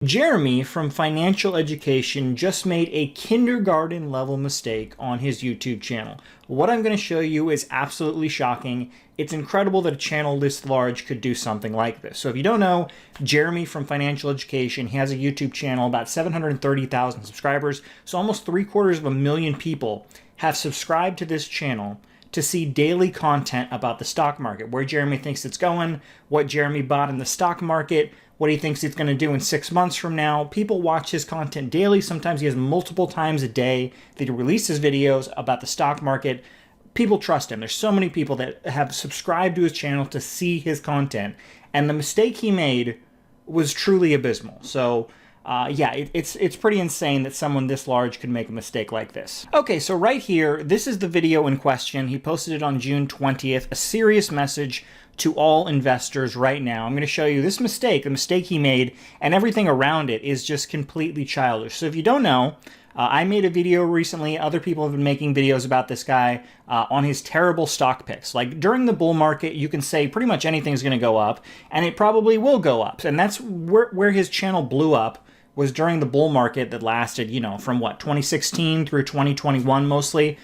Jeremy from Financial Education just made a kindergarten level mistake on his YouTube channel. What I'm going to show you is absolutely shocking. It's incredible that a channel this large could do something like this. So if you don't know, Jeremy from Financial Education, he has a YouTube channel, about 730,000 subscribers. So almost 750,000 people have subscribed to this channel to see daily content about the stock market, where Jeremy thinks it's going, what Jeremy bought in the stock market, what he thinks he's going to do in 6 months from now. People watch his content daily. Sometimes he has multiple times a day that he releases videos about the stock market. People trust him. There's so many people that have subscribed to his channel to see his content. And the mistake he made was truly abysmal. So yeah, it's pretty insane that someone this large could make a mistake like this. Okay, so right here, this is the video in question. He posted it on June 20th, a serious message to all investors right now. I'm going to show you this mistake, the mistake he made, and everything around it is just completely childish. So if you don't know, I made a video recently. Other people have been making videos about this guy on his terrible stock picks. Like during the bull market, you can say pretty much anything's going to go up, and it probably will go up. And that's where his channel blew up, was during the bull market that lasted, you know, from what, 2016 through 2021 mostly.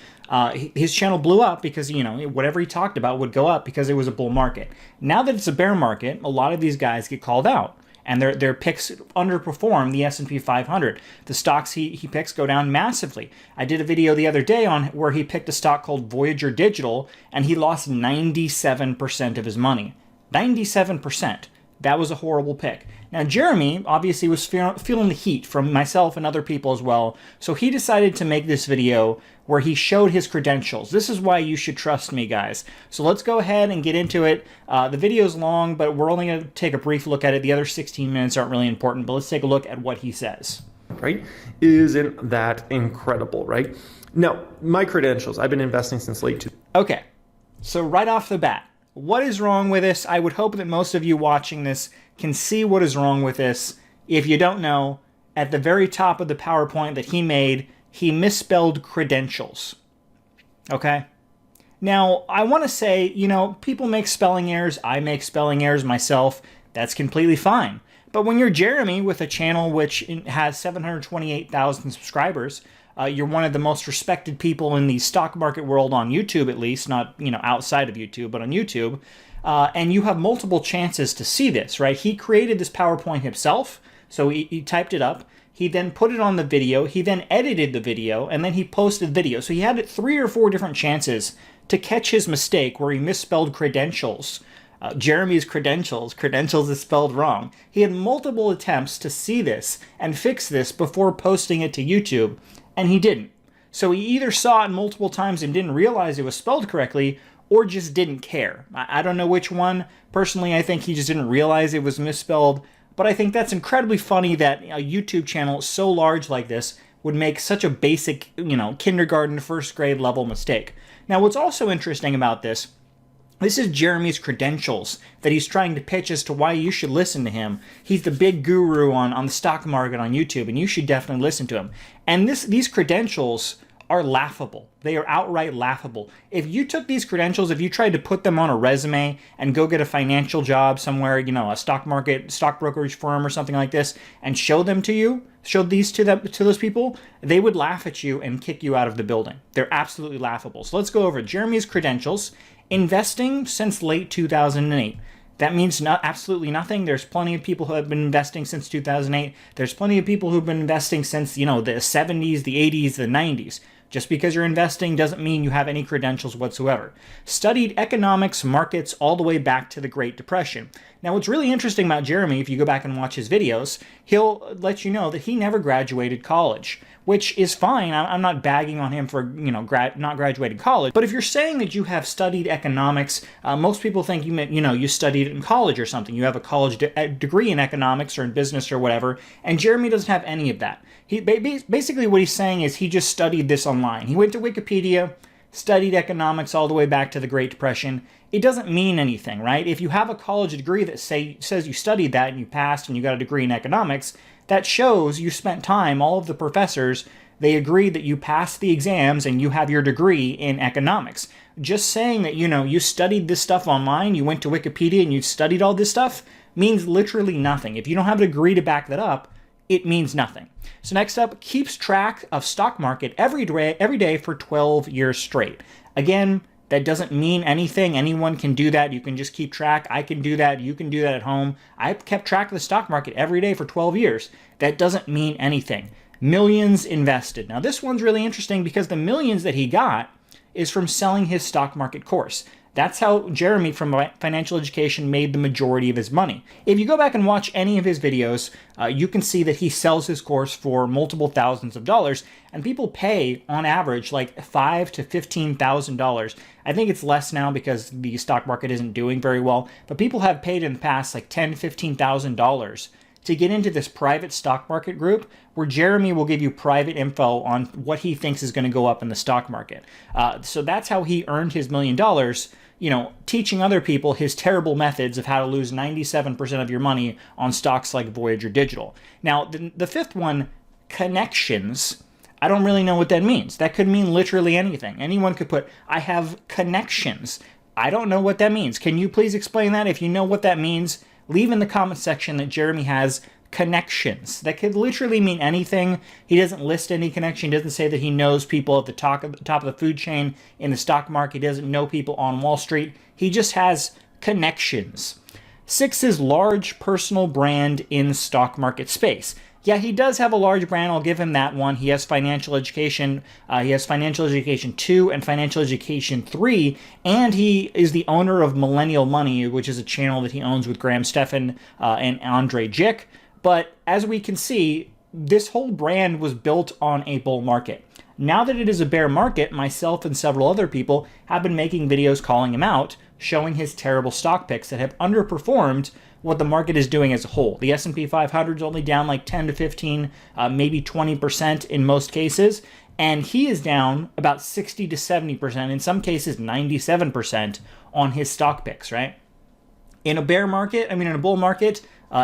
His channel blew up because, you know, whatever he talked about would go up because it was a bull market. Now that it's a bear market, a lot of these guys get called out, and their picks underperform the S&P 500. The stocks he picks go down massively. I did a video the other day on where he picked a stock called Voyager Digital, and he lost 97% of his money. 97%. That was a horrible pick. Now, Jeremy obviously was feeling the heat from myself and other people as well, so he decided to make this video where he showed his credentials. This is why you should trust me, guys. So let's go ahead and get into it. The video's long, but we're only going to take a brief look at it. The other 16 minutes aren't really important, but let's take a look at what he says. Right? Isn't that incredible, right? Now, my credentials, I've been investing since late 2000. Okay, so right off the bat, what is wrong with this? I would hope that most of you watching this can see what is wrong with this. If you don't know, at the very top of the PowerPoint that he made, he misspelled credentials. Okay? Now, I want to say, you know, people make spelling errors. I make spelling errors myself. That's completely fine. But when you're Jeremy with a channel which has 728,000 subscribers, you're one of the most respected people in the stock market world on YouTube, at least, not, you know, outside of YouTube, but on YouTube. And you have multiple chances to see this, right? He created this PowerPoint himself, so he typed it up. He then put it on the video. He then edited the video, and then he posted video. So he had 3 or 4 different chances to catch his mistake where he misspelled credentials. Jeremy's credentials is spelled wrong. He had multiple attempts to see this and fix this before posting it to YouTube, and he didn't. So he either saw it multiple times and didn't realize it was spelled correctly, or just didn't care. I don't know which one. Personally, I think he just didn't realize it was misspelled, but I think that's incredibly funny that a YouTube channel so large like this would make such a basic, you know, kindergarten, first grade level mistake. Now, what's also interesting about this is Jeremy's credentials that he's trying to pitch as to why you should listen to him. He's the big guru on the stock market on YouTube, and you should definitely listen to him. And these credentials are laughable. They are outright laughable. If you took these credentials, if you tried to put them on a resume and go get a financial job somewhere, you know, a stock brokerage firm or something like this, and show these to those people, they would laugh at you and kick you out of the building. They're absolutely laughable. So let's go over Jeremy's credentials. Investing since late 2008. That means absolutely nothing. There's plenty of people who have been investing since 2008. There's plenty of people who've been investing since, you know, the 70s, the 80s, the 90s. Just because you're investing doesn't mean you have any credentials whatsoever. Studied economics, markets, all the way back to the Great Depression. Now, what's really interesting about Jeremy, if you go back and watch his videos, he'll let you know that he never graduated college, which is fine. I'm not bagging on him for, you know, not graduating college. But if you're saying that you have studied economics, most people think you studied it in college or something. You have a college degree in economics or in business or whatever, and Jeremy doesn't have any of that. Basically what he's saying is he just studied this online. He went to Wikipedia, studied economics all the way back to the Great Depression. It doesn't mean anything, right? If you have a college degree that says you studied that and you passed and you got a degree in economics, that shows you spent time. All of the professors, they agreed that you passed the exams and you have your degree in economics. Just saying that, you studied this stuff online, you went to Wikipedia and you studied all this stuff, means literally nothing. If you don't have a degree to back that up, it means nothing. So next up, keeps track of stock market every day for 12 years straight. Again, that doesn't mean anything. Anyone can do that. You can just keep track. I can do that. You can do that at home. I've kept track of the stock market every day for 12 years. That doesn't mean anything. Millions invested. Now this one's really interesting because the millions that he got is from selling his stock market course. That's how Jeremy from Financial Education made the majority of his money. If you go back and watch any of his videos, you can see that he sells his course for multiple thousands of dollars, and people pay on average like $5,000 to $15,000. I think it's less now because the stock market isn't doing very well, but people have paid in the past like $10,000 to $15,000 to get into this private stock market group where Jeremy will give you private info on what he thinks is going to go up in the stock market. So that's how he earned his $1 million, teaching other people his terrible methods of how to lose 97% of your money on stocks like Voyager Digital. Now, the fifth one, connections. I don't really know what that means. That could mean literally anything. Anyone could put, I have connections. I don't know what that means. Can you please explain that? If you know what that means, leave in the comment section that Jeremy has connections. That could literally mean anything. He doesn't list any connection. He doesn't say that he knows people at the top of the food chain in the stock market. He doesn't know people on Wall Street. He just has connections. 6 is large personal brand in stock market space. Yeah, he does have a large brand. I'll give him that one. He has Financial Education. He has Financial Education 2 and Financial Education 3. And he is the owner of Millennial Money, which is a channel that he owns with Graham Stephan and Andre Jick. But as we can see, this whole brand was built on a bull market. Now that it is a bear market, myself and several other people have been making videos calling him out, showing his terrible stock picks that have underperformed what the market is doing as a whole. The S&P 500 is only down like 10 to 15, maybe 20% in most cases, and he is down about 60 to 70%, in some cases 97% on his stock picks, right? In a bull market,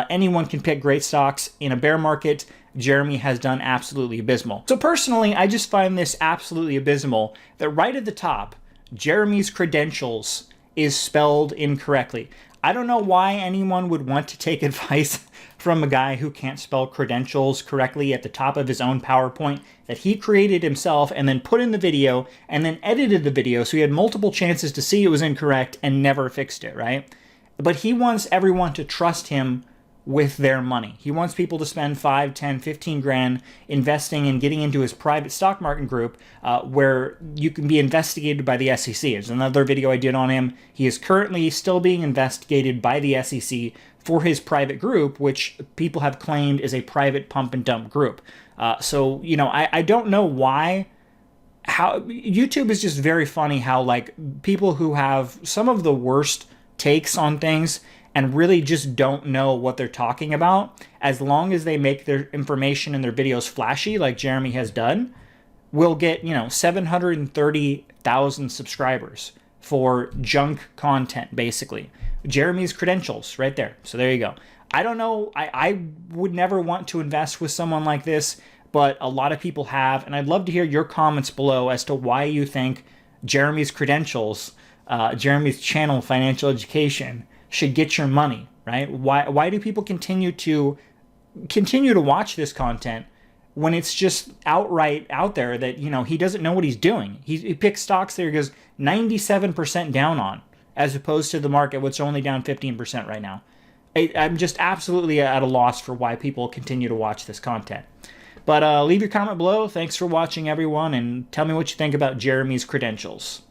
anyone can pick great stocks. In a bear market, Jeremy has done absolutely abysmal. So personally, I just find this absolutely abysmal that right at the top, Jeremy's credentials is spelled incorrectly. I don't know why anyone would want to take advice from a guy who can't spell credentials correctly at the top of his own PowerPoint that he created himself and then put in the video and then edited the video so he had multiple chances to see it was incorrect and never fixed it, right? But he wants everyone to trust him with their money. He wants people to spend 5, 10, 15 grand investing and getting into his private stock market group where you can be investigated by the SEC. There's another video I did on him. He is currently still being investigated by the SEC for his private group, which people have claimed is a private pump and dump group. I don't know why. How YouTube is just very funny how like people who have some of the worst takes on things and really just don't know what they're talking about, as long as they make their information and their videos flashy like Jeremy has done, will get, 730,000 subscribers for junk content, basically. Jeremy's credentials right there. So there you go. I don't know. I would never want to invest with someone like this, but a lot of people have, and I'd love to hear your comments below as to why you think Jeremy's credentials, Jeremy's channel, Financial Education, should get your money, right? Why do people continue to watch this content when it's just outright out there that, he doesn't know what he's doing? He picks stocks that he goes 97% down on, as opposed to the market, which is only down 15% right now. I'm just absolutely at a loss for why people continue to watch this content. But leave your comment below. Thanks for watching, everyone, and tell me what you think about Jeremy's credentials.